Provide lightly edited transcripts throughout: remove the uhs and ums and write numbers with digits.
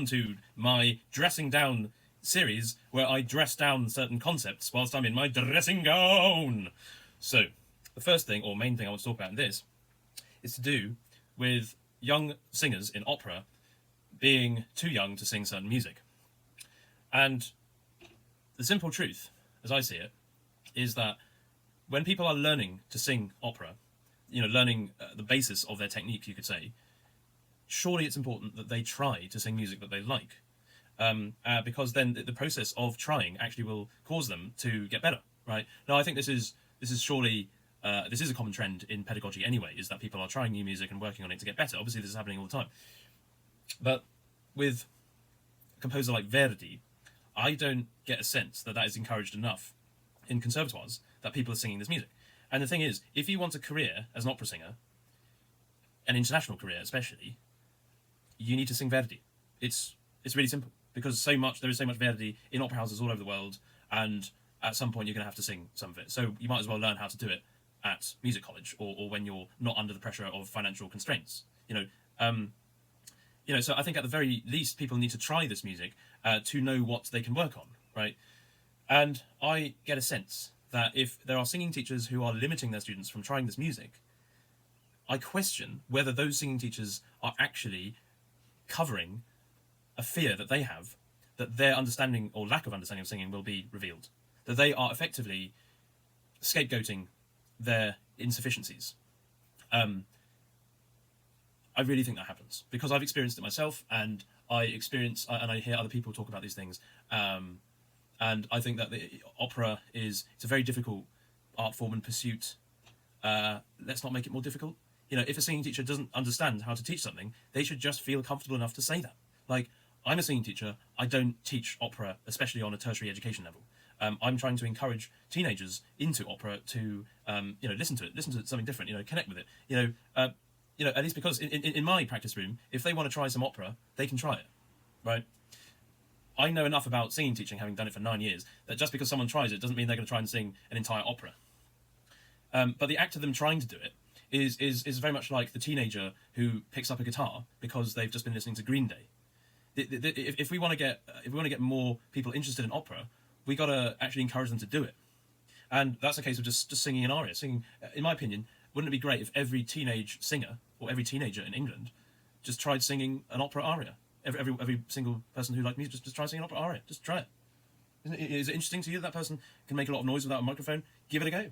welcome to my dressing down series where I dress down certain concepts whilst I'm in my dressing gown. So, the first thing, or main thing I want to talk about in this, is to do with young singers in opera being too young to sing certain music. And the simple truth, as I see it, is that when people are learning to sing opera, learning the basis of their technique, you could say, surely it's important that they try to sing music that they like. Because then the process of trying actually will cause them to get better, right? Now, I think this is surely, this is a common trend in pedagogy anyway, is that people are trying new music and working on it to get better. Obviously, this is happening all the time. But with a composer like Verdi, I don't get a sense that is encouraged enough in conservatoires, that people are singing this music. And the thing is, if you want a career as an opera singer, an international career especially, you need to sing Verdi. It's really simple, because there is so much Verdi in opera houses all over the world, and at some point you're going to have to sing some of it. So you might as well learn how to do it at music college, or when you're not under the pressure of financial constraints. So I think at the very least people need to try this music to know what they can work on, right? And I get a sense that if there are singing teachers who are limiting their students from trying this music, I question whether those singing teachers are actually covering a fear that they have, that their understanding or lack of understanding of singing will be revealed, that they are effectively scapegoating their insufficiencies. I really think that happens, because I've experienced it myself, and I hear other people talk about these things. And I think that the opera it's a very difficult art form and pursuit. Let's not make it more difficult. If a singing teacher doesn't understand how to teach something, they should just feel comfortable enough to say that. Like, I'm a singing teacher. I don't teach opera, especially on a tertiary education level. I'm trying to encourage teenagers into opera to, listen to something different, connect with it. At least because in my practice room, if they want to try some opera, they can try it, right? I know enough about singing teaching, having done it for 9 years, that just because someone tries it doesn't mean they're going to try and sing an entire opera. But the act of them trying to do it is very much like the teenager who picks up a guitar because they've just been listening to Green Day. If we want to get more people interested in opera, we got to actually encourage them to do it. And that's the case of just singing an aria. Singing, in my opinion, wouldn't it be great if every teenage singer or every teenager in England just tried singing an opera aria? Every single person who likes music just try singing an opera aria. Just try it. Is it interesting to you that person can make a lot of noise without a microphone? Give it a go.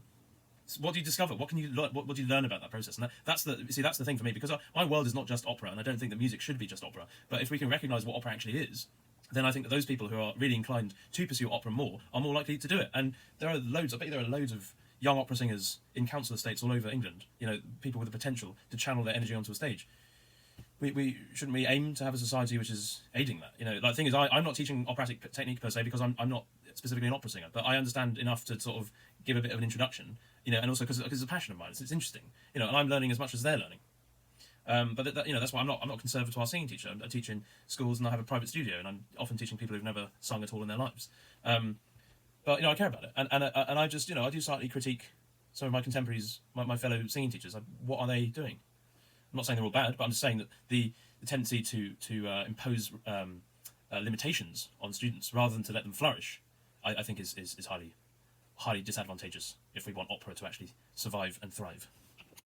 So what do you discover? What can you learn? What do you learn about that process? And that's the thing for me, because my world is not just opera, and I don't think that music should be just opera. But if we can recognise what opera actually is, then I think that those people who are really inclined to pursue opera more are more likely to do it. And there are loads. I bet you there are loads of young opera singers in council estates all over England. People with the potential to channel their energy onto a stage. We shouldn't we aim to have a society which is aiding that? The thing is, I'm not teaching operatic technique per se, because I'm not specifically an opera singer, but I understand enough to sort of give a bit of an introduction, and also because it's a passion of mine. It's interesting, and I'm learning as much as they're learning. But that's why I'm not a conservatoire singing teacher. I teach in schools, and I have a private studio, and I'm often teaching people who've never sung at all in their lives. But I care about it, and I just I do slightly critique some of my contemporaries, my fellow singing teachers. Like, what are they doing? I'm not saying they're all bad, but I'm just saying that the tendency to impose limitations on students rather than to let them flourish, I think is highly disadvantageous if we want opera to actually survive and thrive.